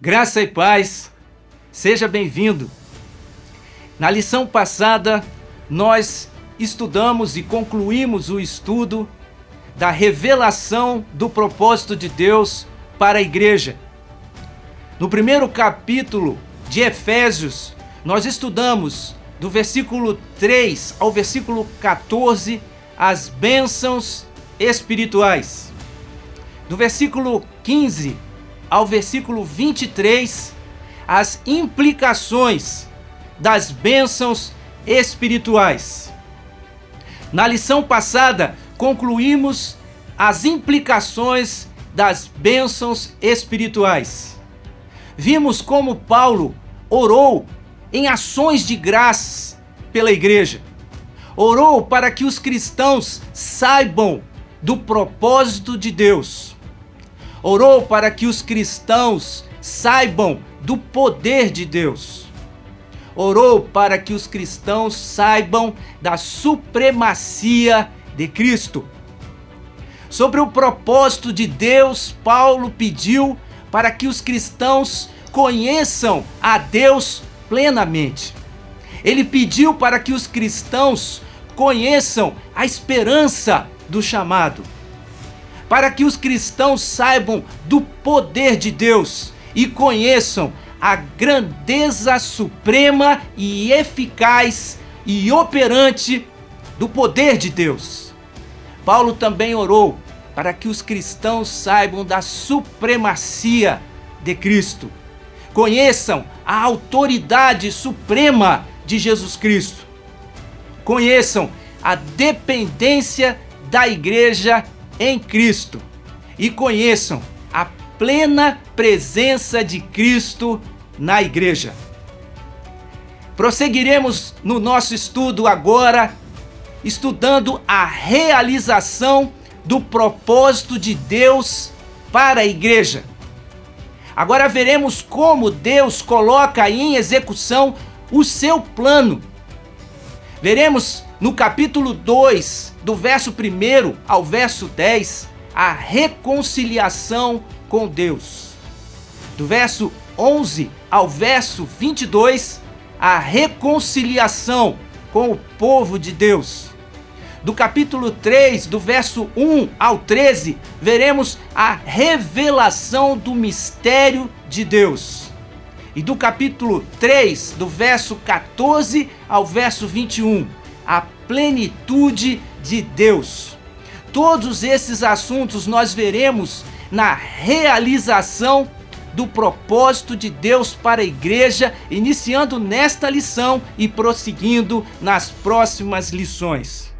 Graça e paz, seja bem-vindo. Na lição passada, nós estudamos e concluímos o estudo da revelação do propósito de Deus para a igreja. No primeiro capítulo de Efésios, nós estudamos do versículo 3 ao versículo 14 as bênçãos espirituais. Do versículo 15 ao versículo 23, as implicações das bênçãos espirituais. Na lição passada, concluímos as implicações das bênçãos espirituais. Vimos como Paulo orou em ações de graças pela igreja. Orou para que os cristãos saibam do propósito de Deus. Orou para que os cristãos saibam do poder de Deus. Orou para que os cristãos saibam da supremacia de Cristo. Sobre o propósito de Deus, Paulo pediu para que os cristãos conheçam a Deus plenamente. Ele pediu para que os cristãos conheçam a esperança do chamado, para que os cristãos saibam do poder de Deus e conheçam a grandeza suprema e eficaz e operante do poder de Deus. Paulo também orou para que os cristãos saibam da supremacia de Cristo, conheçam a autoridade suprema de Jesus Cristo, conheçam a dependência da igreja em Cristo e conheçam a plena presença de Cristo na igreja. Prosseguiremos no nosso estudo agora, estudando a realização do propósito de Deus para a igreja. Agora veremos como Deus coloca em execução o seu plano. Veremos no capítulo 2, do verso 1 ao verso 10, a reconciliação com Deus. Do verso 11 ao verso 22, a reconciliação com o povo de Deus. Do capítulo 3, do verso 1 ao 13, veremos a revelação do mistério de Deus. E do capítulo 3, do verso 14 ao verso 21, a plenitude de Deus. Todos esses assuntos nós veremos na realização do propósito de Deus para a igreja, iniciando nesta lição e prosseguindo nas próximas lições.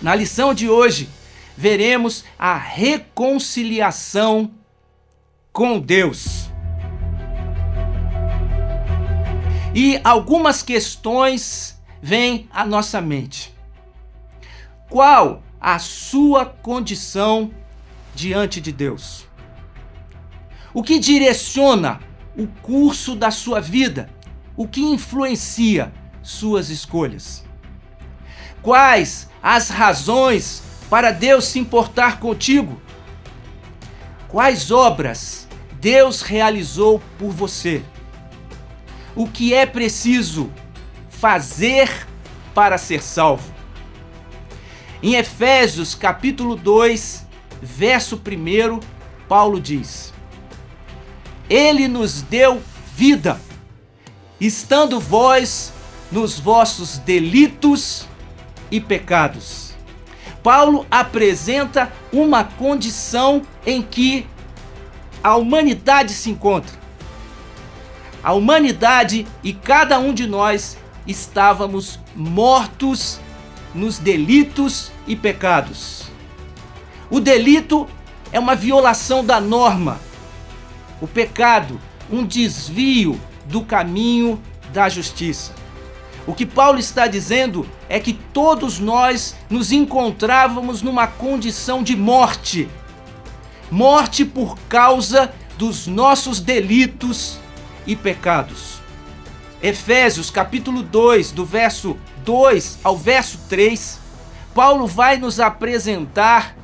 Na lição de hoje, veremos a reconciliação com Deus. E algumas questões vêm à nossa mente. Qual a sua condição diante de Deus? O que direciona o curso da sua vida? O que influencia suas escolhas? Quais as razões para Deus se importar contigo? Quais obras Deus realizou por você? O que é preciso fazer para ser salvo? Em Efésios capítulo 2, verso 1, Paulo diz: Ele nos deu vida, estando vós nos vossos delitos e pecados. Paulo apresenta uma condição em que a humanidade se encontra. A humanidade e cada um de nós estávamos mortos nos delitos e pecados. O delito é uma violação da norma. O pecado, um desvio do caminho da justiça. O que Paulo está dizendo é que todos nós nos encontrávamos numa condição de morte. Morte por causa dos nossos delitos e pecados. Efésios capítulo 2, do verso 2 ao verso 3, Paulo vai nos apresentar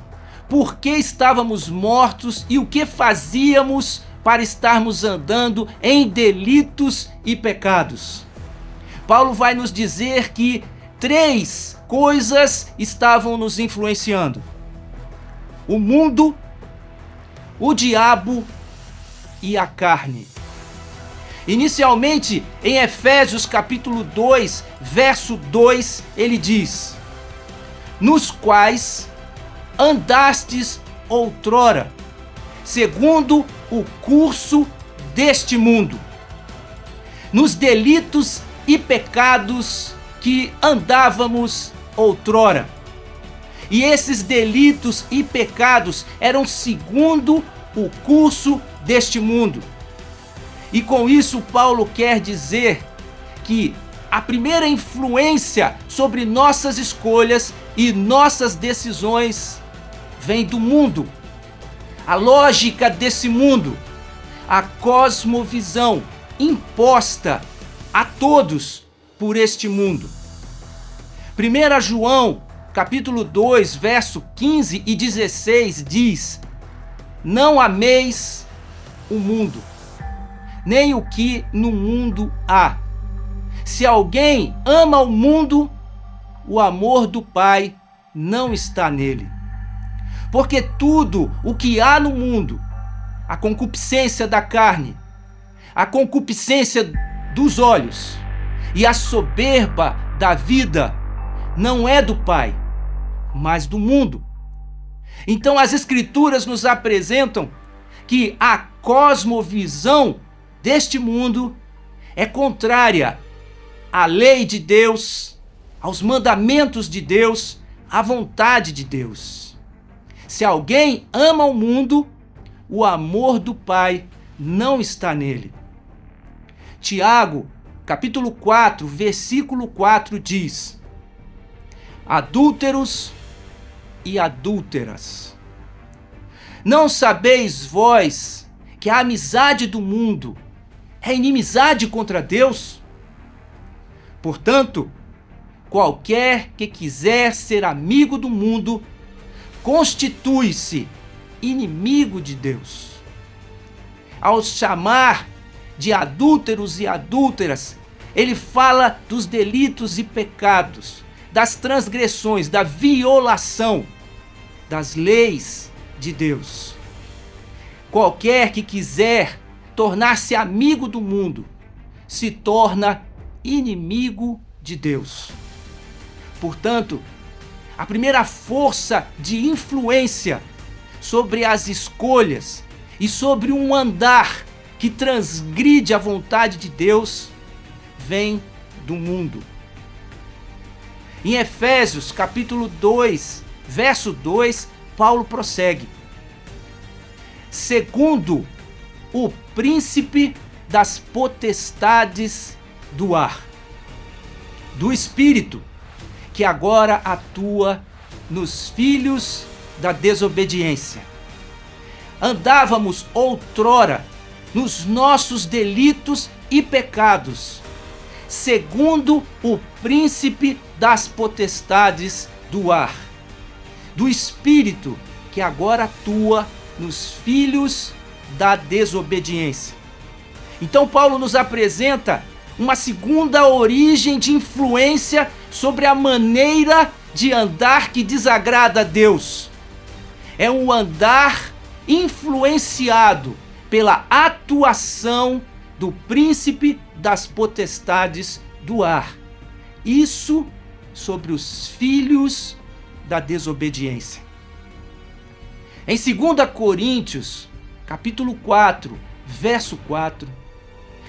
por que estávamos mortos e o que fazíamos para estarmos andando em delitos e pecados. Paulo vai nos dizer que 3 coisas estavam nos influenciando: o mundo, o diabo e a carne. Inicialmente, em Efésios capítulo 2, verso 2, ele diz: nos quais andastes outrora, segundo o curso deste mundo, nos delitos e pecados que andávamos outrora. E esses delitos e pecados eram segundo o curso deste mundo. E com isso Paulo quer dizer que a primeira influência sobre nossas escolhas e nossas decisões vem do mundo. A lógica desse mundo, a cosmovisão imposta a todos por este mundo. 1 João, capítulo 2, verso 15 e 16 diz: não ameis o mundo, nem o que no mundo há. Se alguém ama o mundo, o amor do Pai não está nele. Porque tudo o que há no mundo, a concupiscência da carne, a concupiscência dos olhos e a soberba da vida, não é do Pai, mas do mundo. Então as Escrituras nos apresentam que a cosmovisão deste mundo é contrária à lei de Deus, aos mandamentos de Deus, à vontade de Deus. Se alguém ama o mundo, o amor do Pai não está nele. Tiago, capítulo 4, versículo 4 diz: adúlteros e adúlteras, não sabeis vós que a amizade do mundo é inimizade contra Deus? Portanto, qualquer que quiser ser amigo do mundo constitui-se inimigo de Deus. Ao chamar de adúlteros e adúlteras, ele fala dos delitos e pecados, das transgressões, da violação das leis de Deus. Qualquer que quiser tornar-se amigo do mundo se torna inimigo de Deus. Portanto, a primeira força de influência sobre as escolhas e sobre um andar que transgride a vontade de Deus vem do mundo. Em Efésios capítulo 2, verso 2, Paulo prossegue: segundo o príncipe das potestades do ar, do Espírito, que agora atua nos filhos da desobediência. Andávamos outrora nos nossos delitos e pecados, segundo o príncipe das potestades do ar, do Espírito, que agora atua nos filhos da desobediência. Então Paulo nos apresenta uma segunda origem de influência sobre a maneira de andar que desagrada a Deus. É um andar influenciado pela atuação do príncipe das potestades do ar. Isso sobre os filhos da desobediência. Em 2 Coríntios, capítulo 4, verso 4,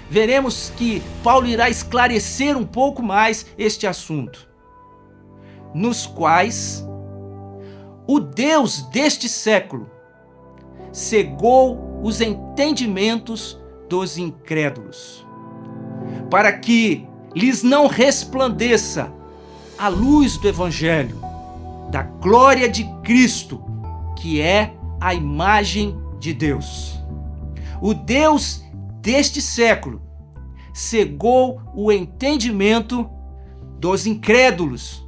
veremos que Paulo irá esclarecer um pouco mais este assunto. Nos quais o Deus deste século cegou os entendimentos dos incrédulos, para que lhes não resplandeça a luz do Evangelho, da glória de Cristo, que é a imagem de Deus. O Deus deste século cegou o entendimento dos incrédulos,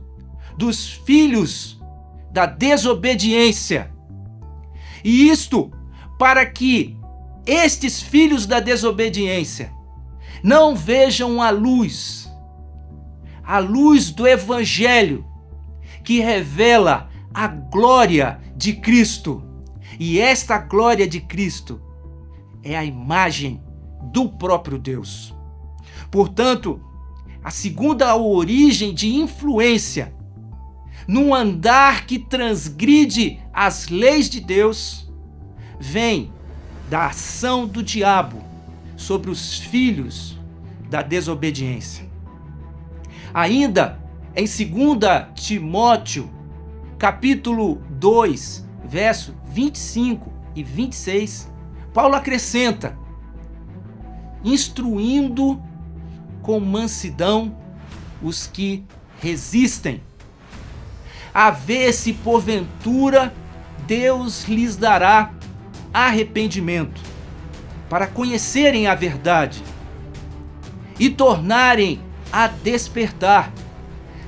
dos filhos da desobediência. E isto para que estes filhos da desobediência não vejam a luz do Evangelho, que revela a glória de Cristo. E esta glória de Cristo é a imagem do próprio Deus. Portanto, a segunda origem de influência num andar que transgride as leis de Deus vem da ação do diabo sobre os filhos da desobediência. Ainda em 2 Timóteo, capítulo 2, verso 25 e 26, Paulo acrescenta: instruindo com mansidão os que resistem, a ver se porventura Deus lhes dará arrependimento, para conhecerem a verdade e tornarem a despertar,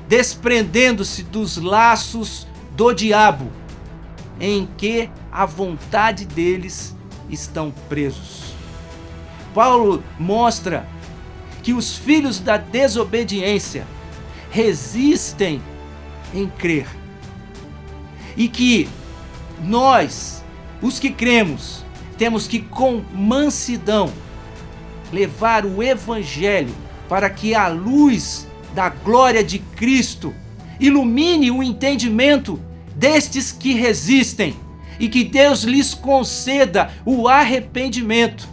desprendendo-se dos laços do diabo, em que a vontade deles estão presos. Paulo mostra que os filhos da desobediência resistem em crer, e que nós, os que cremos, temos que com mansidão levar o Evangelho para que a luz da glória de Cristo ilumine o entendimento destes que resistem, e que Deus lhes conceda o arrependimento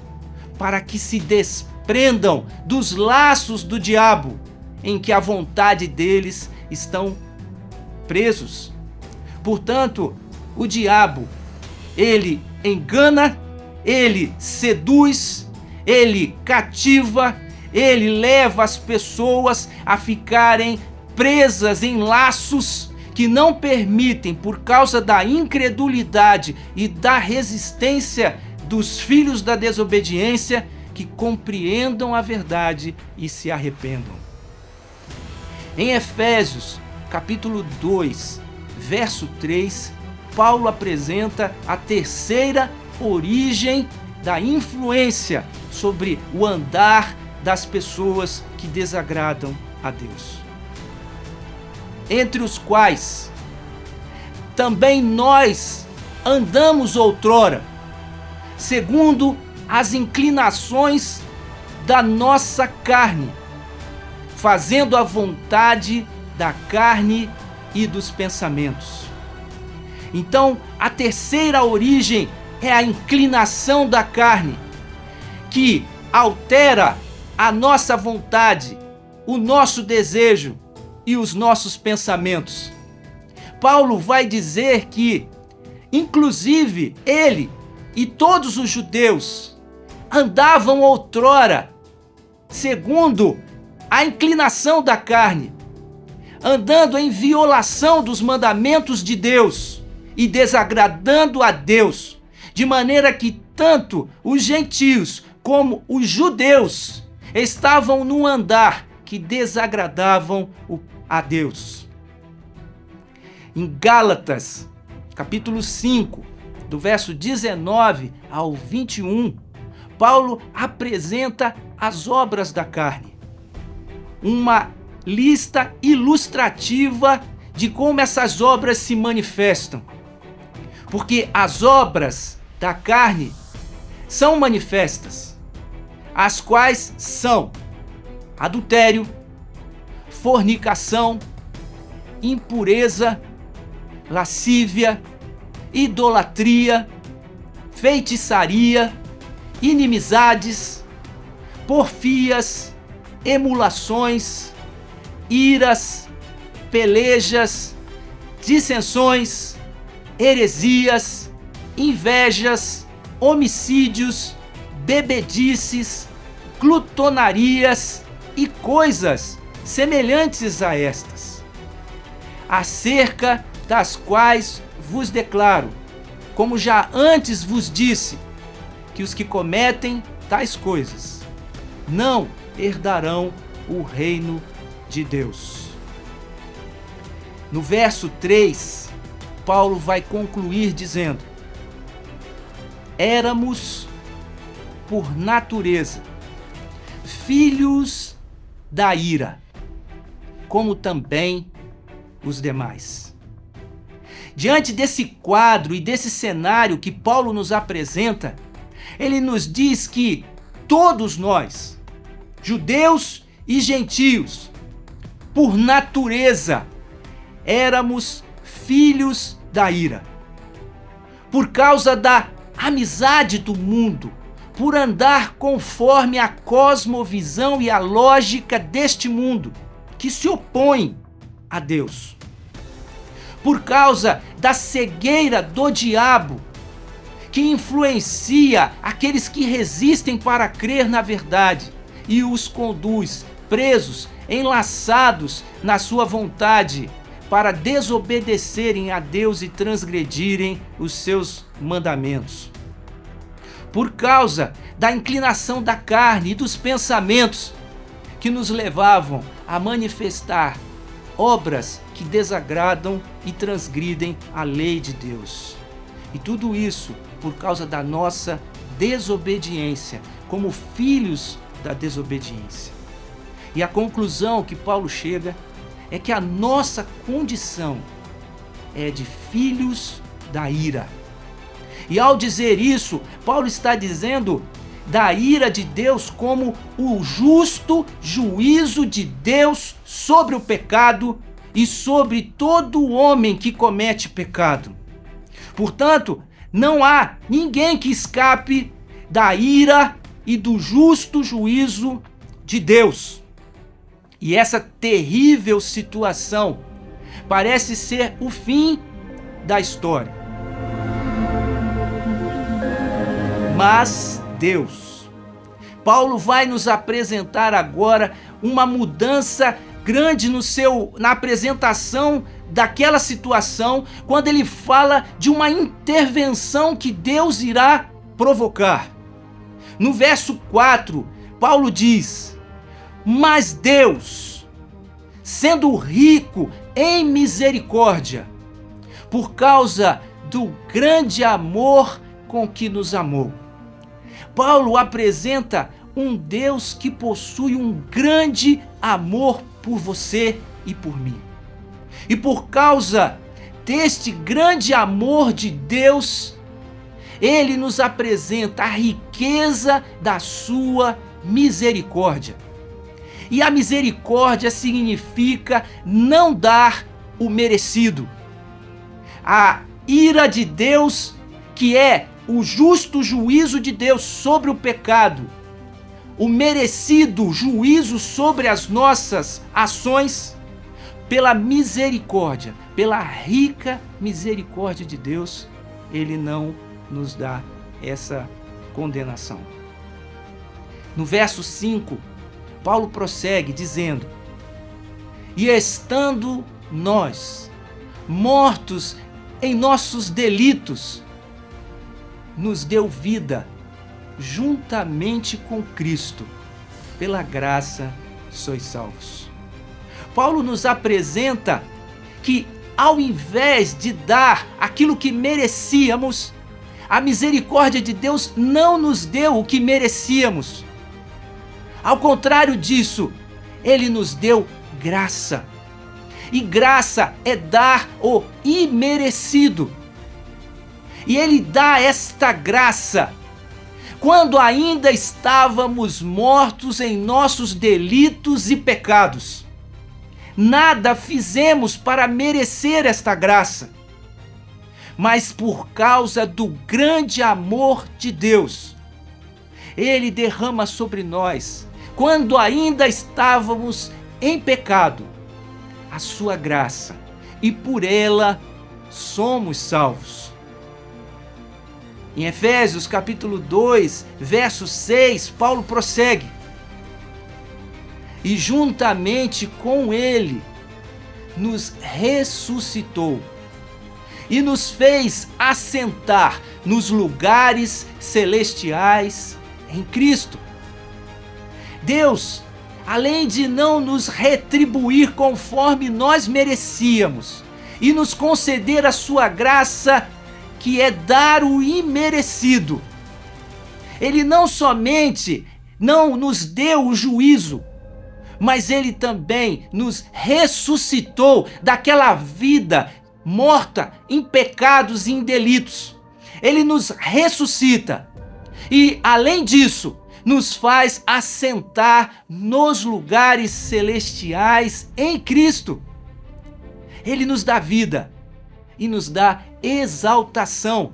para que se desprendam dos laços do diabo, em que a vontade deles estão presos. Portanto, o diabo, ele engana, ele seduz, ele cativa, ele leva as pessoas a ficarem presas em laços que não permitem, por causa da incredulidade e da resistência dos filhos da desobediência, que compreendam a verdade e se arrependam. Em Efésios, capítulo 2, verso 3, Paulo apresenta a terceira origem da influência sobre o andar das pessoas que desagradam a Deus, entre os quais também nós andamos outrora, segundo as inclinações da nossa carne, fazendo a vontade da carne e dos pensamentos. Então, a terceira origem é a inclinação da carne, que altera a nossa vontade, o nosso desejo e os nossos pensamentos. Paulo vai dizer que, inclusive, ele e todos os judeus andavam outrora segundo a inclinação da carne, andando em violação dos mandamentos de Deus e desagradando a Deus, de maneira que tanto os gentios como os judeus estavam num andar que desagradavam a Deus. Em Gálatas, capítulo 5, do verso 19 ao 21, Paulo apresenta as obras da carne, uma lista ilustrativa de como essas obras se manifestam. Porque as obras da carne são manifestas, as quais são adultério, fornicação, impureza, lascívia, idolatria, feitiçaria, inimizades, porfias, emulações, iras, pelejas, dissensões, heresias, invejas, homicídios, bebedices, glutonarias e coisas semelhantes a estas, acerca das quais vos declaro, como já antes vos disse, que os que cometem tais coisas não herdarão o reino de Deus. No verso 3, Paulo vai concluir dizendo: éramos por natureza, filhos da ira, como também os demais. Diante desse quadro e desse cenário que Paulo nos apresenta, ele nos diz que todos nós, judeus e gentios, por natureza, éramos filhos da ira. Por causa da amizade do mundo, por andar conforme a cosmovisão e a lógica deste mundo, que se opõe a Deus. Por causa da cegueira do diabo, que influencia aqueles que resistem para crer na verdade e os conduz presos, enlaçados na sua vontade, para desobedecerem a Deus e transgredirem os seus mandamentos. Por causa da inclinação da carne e dos pensamentos que nos levavam a manifestar obras que desagradam e transgridem a lei de Deus. E tudo isso por causa da nossa desobediência, como filhos da desobediência. E a conclusão que Paulo chega é que a nossa condição é de filhos da ira. E ao dizer isso, Paulo está dizendo da ira de Deus como o justo juízo de Deus sobre o pecado e sobre todo homem que comete pecado. Portanto, não há ninguém que escape da ira e do justo juízo de Deus. E essa terrível situação parece ser o fim da história. Mas Deus, Paulo vai nos apresentar agora uma mudança grande na apresentação daquela situação, quando ele fala de uma intervenção que Deus irá provocar. No verso 4, Paulo diz: mas Deus, sendo rico em misericórdia, por causa do grande amor com que nos amou. Paulo apresenta um Deus que possui um grande amor por você e por mim. E por causa deste grande amor de Deus, ele nos apresenta a riqueza da sua misericórdia. E a misericórdia significa não dar o merecido. A ira de Deus, que é o justo juízo de Deus sobre o pecado, o merecido juízo sobre as nossas ações, pela misericórdia, pela rica misericórdia de Deus, ele não nos dá essa condenação. No verso 5, Paulo prossegue dizendo: e estando nós mortos em nossos delitos, nos deu vida juntamente com Cristo, pela graça sois salvos. Paulo nos apresenta que, ao invés de dar aquilo que merecíamos, a misericórdia de Deus não nos deu o que merecíamos. Ao contrário disso, ele nos deu graça. E graça é dar o imerecido. E ele dá esta graça quando ainda estávamos mortos em nossos delitos e pecados. Nada fizemos para merecer esta graça, mas por causa do grande amor de Deus, ele derrama sobre nós, quando ainda estávamos em pecado, a sua graça, e por ela somos salvos. Em Efésios capítulo 2, verso 6, Paulo prossegue: e juntamente com ele nos ressuscitou e nos fez assentar nos lugares celestiais em Cristo. Deus, além de não nos retribuir conforme nós merecíamos e nos conceder a sua graça, que é dar o imerecido, Ele não somente não nos deu o juízo, mas Ele também nos ressuscitou daquela vida morta em pecados e em delitos. Ele nos ressuscita e, além disso, nos faz assentar nos lugares celestiais em Cristo. Ele nos dá vida e nos dá exaltação.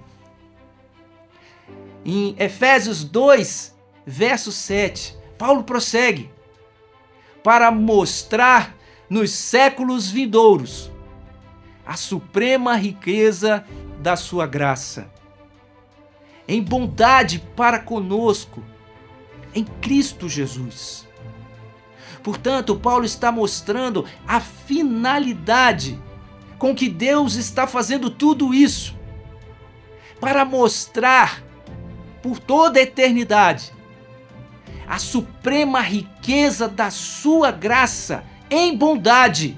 Em Efésios 2, verso 7, Paulo prossegue: para mostrar nos séculos vindouros a suprema riqueza da sua graça, em bondade para conosco, em Cristo Jesus. Portanto, Paulo está mostrando a finalidade com que Deus está fazendo tudo isso, para mostrar por toda a eternidade a suprema riqueza da sua graça em bondade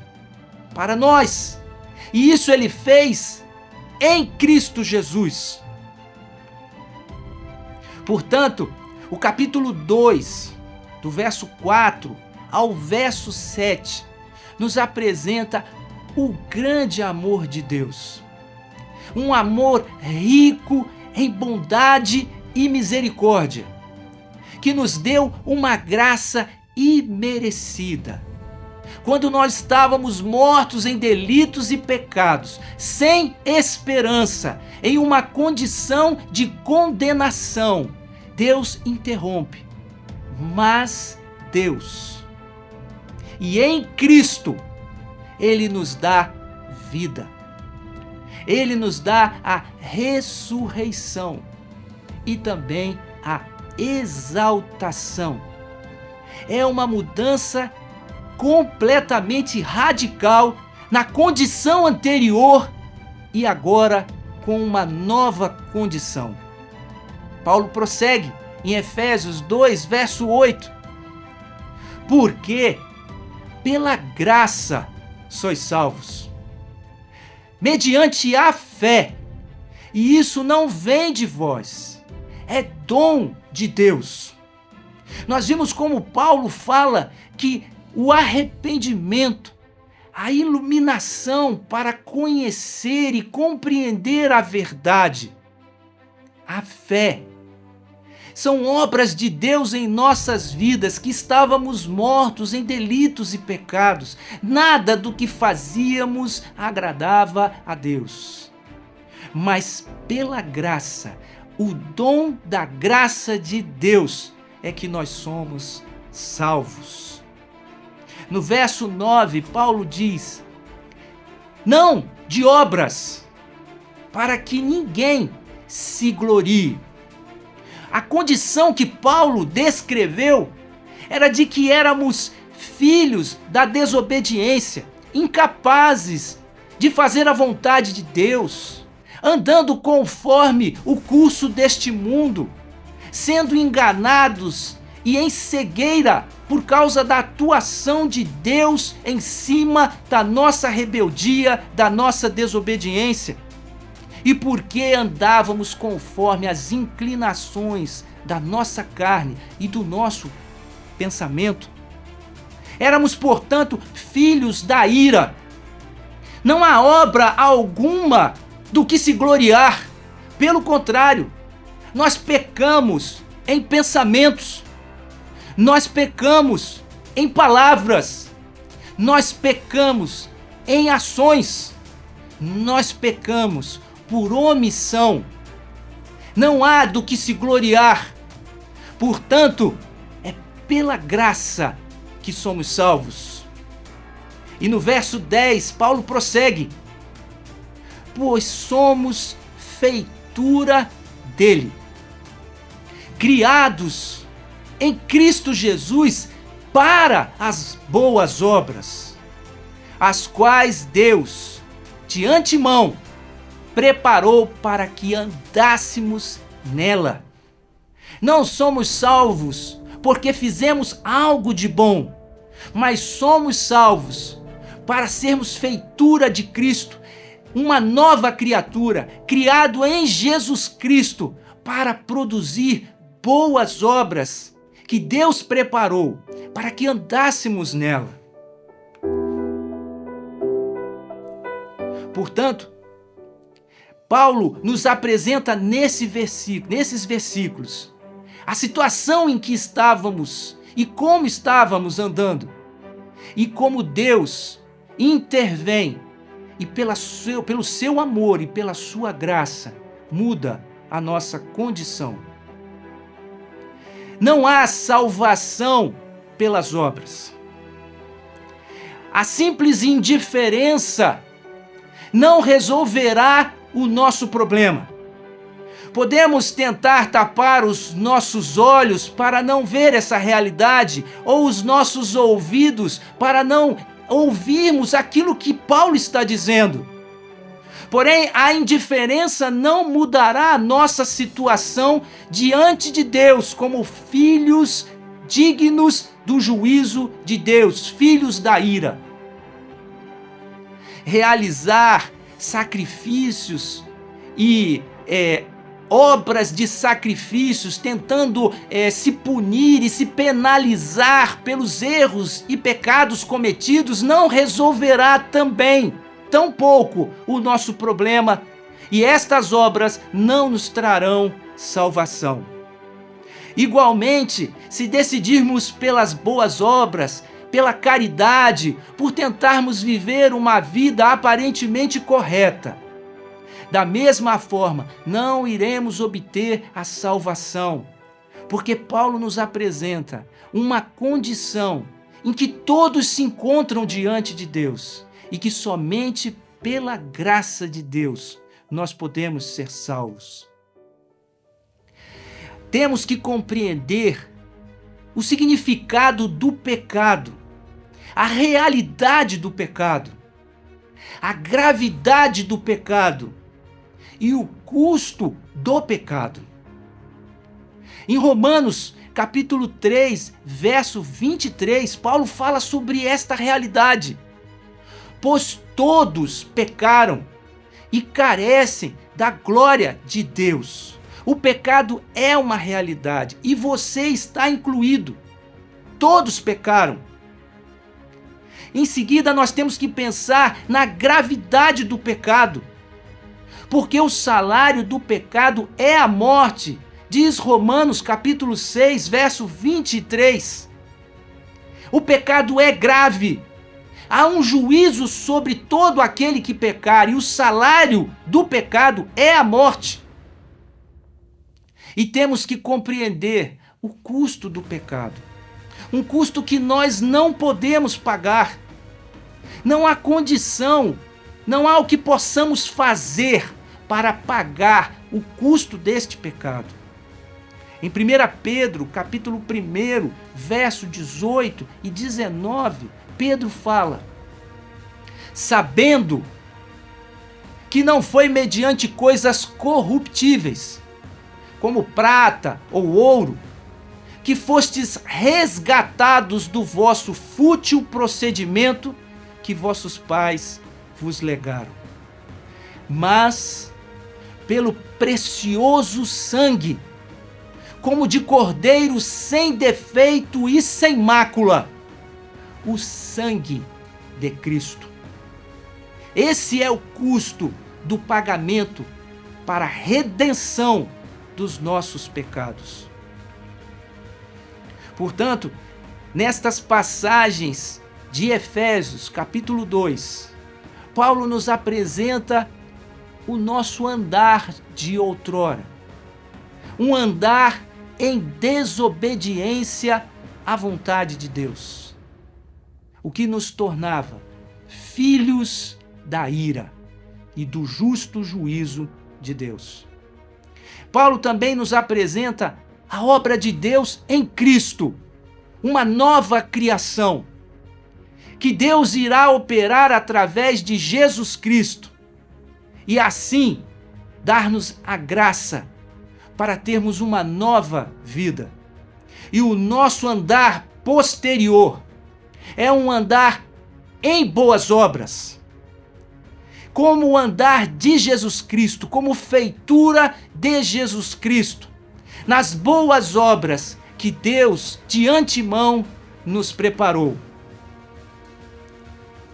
para nós. E isso ele fez em Cristo Jesus. Portanto, o capítulo 2, do verso 4 ao verso 7, nos apresenta o grande amor de Deus. Um amor rico em bondade e misericórdia, que nos deu uma graça imerecida. Quando nós estávamos mortos em delitos e pecados, sem esperança, em uma condição de condenação, Deus interrompe. Mas Deus, e em Cristo, Ele nos dá vida. Ele nos dá a ressurreição e também a exaltação. É uma mudança completamente radical na condição anterior e agora com uma nova condição. Paulo prossegue em Efésios 2, verso 8. Porque pela graça sois salvos, mediante a fé, e isso não vem de vós, é dom de Deus. Nós vimos como Paulo fala que o arrependimento, a iluminação para conhecer e compreender a verdade, a fé, são obras de Deus em nossas vidas, que estávamos mortos em delitos e pecados. Nada do que fazíamos agradava a Deus. Mas pela graça, o dom da graça de Deus é que nós somos salvos. No verso 9, Paulo diz: não de obras, para que ninguém se glorie. A condição que Paulo descreveu era de que éramos filhos da desobediência, incapazes de fazer a vontade de Deus, andando conforme o curso deste mundo, sendo enganados e em cegueira por causa da atuação de Deus em cima da nossa rebeldia, da nossa desobediência. E porque andávamos conforme as inclinações da nossa carne e do nosso pensamento. Éramos, portanto, filhos da ira. Não há obra alguma do que se gloriar. Pelo contrário, nós pecamos em pensamentos, nós pecamos em palavras, nós pecamos em ações, nós pecamos por omissão. Não há do que se gloriar. Portanto, é pela graça que somos salvos. E no verso 10, Paulo prossegue: pois somos feitura dele, criados em Cristo Jesus para as boas obras, as quais Deus, de antemão, preparou para que andássemos nela. Não somos salvos porque fizemos algo de bom, mas somos salvos para sermos feitura de Cristo, uma nova criatura, criado em Jesus Cristo, para produzir boas obras que Deus preparou para que andássemos nela. Portanto, Paulo nos apresenta nesses versículos a situação em que estávamos e como estávamos andando, e como Deus intervém e pelo seu amor e pela sua graça muda a nossa condição. Não há salvação pelas obras. A simples indiferença não resolverá o nosso problema. Podemos tentar tapar os nossos olhos para não ver essa realidade, ou os nossos ouvidos para não ouvirmos aquilo que Paulo está dizendo. Porém, a indiferença não mudará a nossa situação diante de Deus como filhos dignos do juízo de Deus, filhos da ira. Realizar sacrifícios e obras de sacrifícios, tentando se punir e se penalizar pelos erros e pecados cometidos, não resolverá também, tampouco, o nosso problema, e estas obras não nos trarão salvação. Igualmente, se decidirmos pelas boas obras, pela caridade, por tentarmos viver uma vida aparentemente correta, da mesma forma, não iremos obter a salvação, porque Paulo nos apresenta uma condição em que todos se encontram diante de Deus e que somente pela graça de Deus nós podemos ser salvos. Temos que compreender o significado do pecado, a realidade do pecado, a gravidade do pecado e o custo do pecado. Em Romanos, capítulo 3, verso 23, Paulo fala sobre esta realidade. Pois todos pecaram e carecem da glória de Deus. O pecado é uma realidade e você está incluído. Todos pecaram. Em seguida, nós temos que pensar na gravidade do pecado. Porque o salário do pecado é a morte, diz Romanos capítulo 6, verso 23. O pecado é grave. Há um juízo sobre todo aquele que pecar, e o salário do pecado é a morte. E temos que compreender o custo do pecado. Um custo que nós não podemos pagar. Não há condição, não há o que possamos fazer para pagar o custo deste pecado. Em 1 Pedro, capítulo 1, verso 18 e 19, Pedro fala: sabendo que não foi mediante coisas corruptíveis, como prata ou ouro, que fostes resgatados do vosso fútil procedimento que vossos pais vos legaram, mas pelo precioso sangue, como de cordeiro sem defeito e sem mácula, o sangue de Cristo. Esse é o custo do pagamento para a redenção dos nossos pecados. Portanto, nestas passagens de Efésios, capítulo 2, Paulo nos apresenta o nosso andar de outrora. Um andar em desobediência à vontade de Deus, o que nos tornava filhos da ira e do justo juízo de Deus. Paulo também nos apresenta a obra de Deus em Cristo, uma nova criação, que Deus irá operar através de Jesus Cristo, e assim dar-nos a graça para termos uma nova vida. E o nosso andar posterior é um andar em boas obras, como o andar de Jesus Cristo, como feitura de Jesus Cristo, nas boas obras que Deus de antemão nos preparou.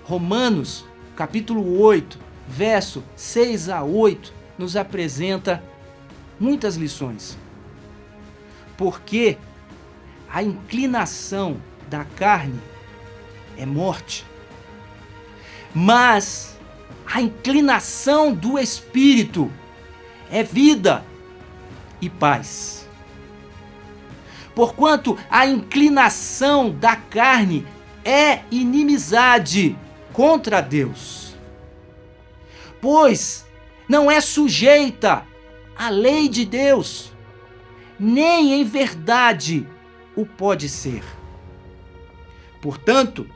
Romanos, capítulo 8, verso 6 a 8, nos apresenta muitas lições. Porque a inclinação da carne é morte, mas a inclinação do Espírito é vida e paz. Porquanto a inclinação da carne é inimizade contra Deus, pois não é sujeita à lei de Deus, nem em verdade o pode ser. Portanto,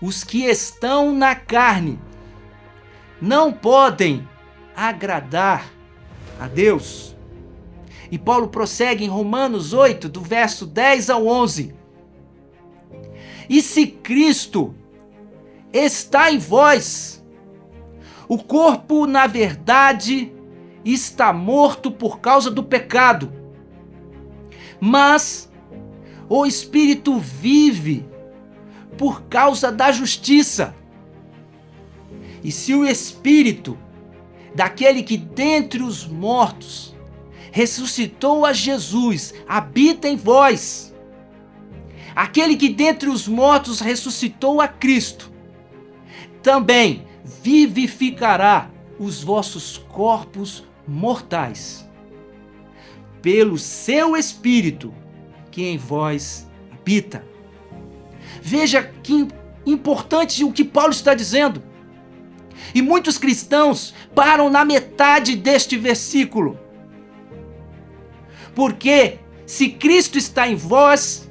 os que estão na carne não podem agradar a Deus. E Paulo prossegue em Romanos 8, do verso 10 ao 11. E se Cristo está em vós, o corpo, na verdade, está morto por causa do pecado, mas o Espírito vive por causa da justiça. E se o Espírito daquele que dentre os mortos ressuscitou a Jesus habita em vós, aquele que dentre os mortos ressuscitou a Cristo, também vivificará os vossos corpos mortais, pelo seu Espírito que em vós habita. Veja que importante o que Paulo está dizendo. E muitos cristãos param na metade deste versículo. Porque se Cristo está em vós,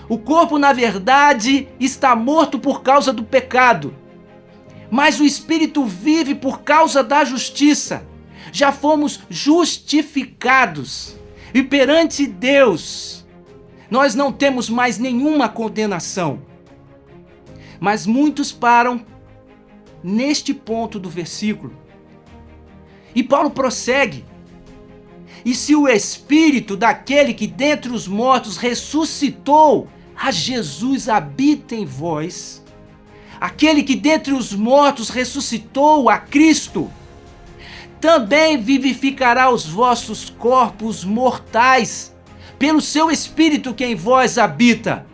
o corpo na verdade está morto por causa do pecado, mas o Espírito vive por causa da justiça. Já fomos justificados e perante Deus nós não temos mais nenhuma condenação. Mas muitos param neste ponto do versículo. E Paulo prossegue. E se o Espírito daquele que dentre os mortos ressuscitou a Jesus habita em vós, aquele que dentre os mortos ressuscitou a Cristo, também vivificará os vossos corpos mortais pelo seu Espírito que em vós habita.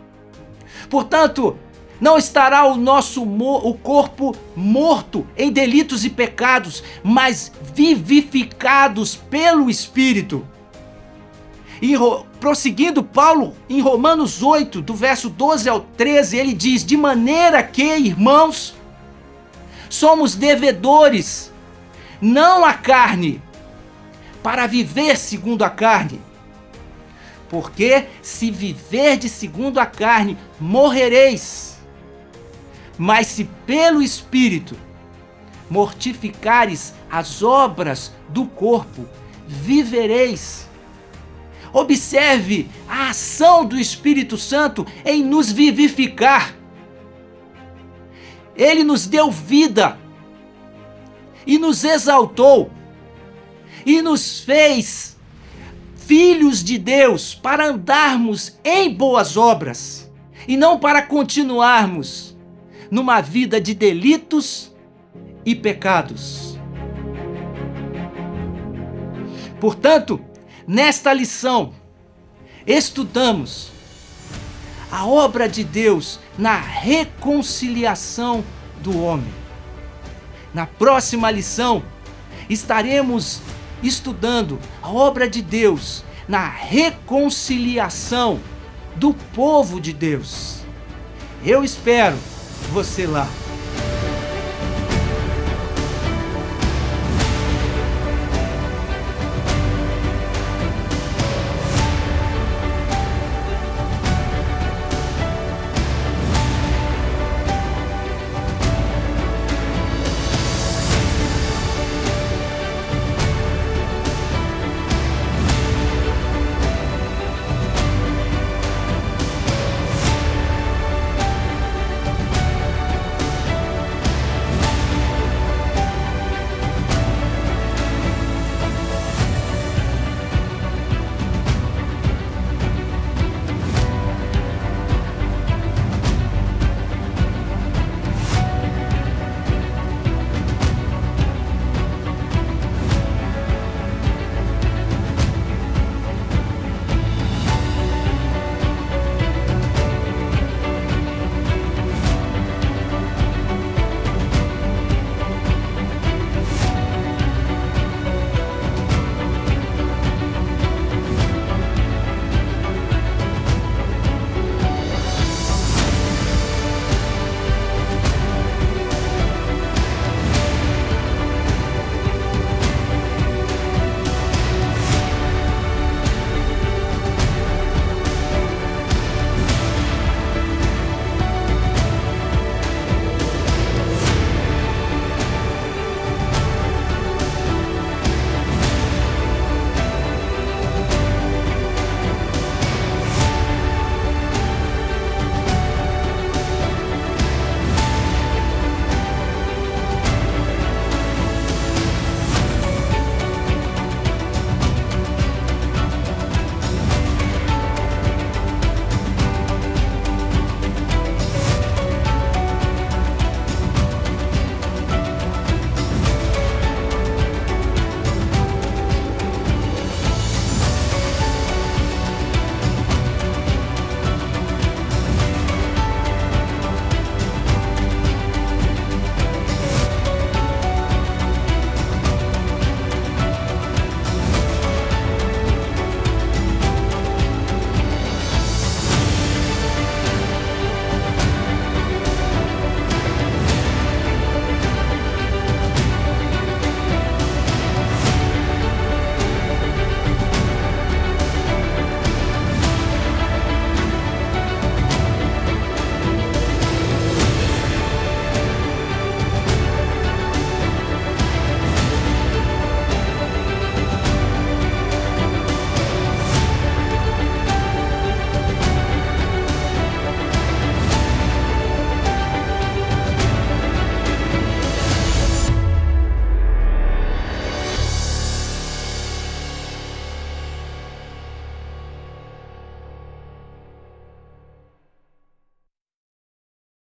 Portanto, não estará o corpo morto em delitos e pecados, mas vivificados pelo Espírito. E prosseguindo Paulo, em Romanos 8, do verso 12 ao 13, ele diz: de maneira que, irmãos, somos devedores, não à carne, para viver segundo a carne. Porque se viverdes segundo a carne, morrereis. Mas se pelo Espírito mortificares as obras do corpo, vivereis. Observe a ação do Espírito Santo em nos vivificar. Ele nos deu vida e nos exaltou e nos fez filhos de Deus para andarmos em boas obras e não para continuarmos numa vida de delitos e pecados. Portanto, nesta lição, estudamos a obra de Deus na reconciliação do homem. Na próxima lição, estaremos estudando a obra de Deus na reconciliação do povo de Deus. Eu espero você lá.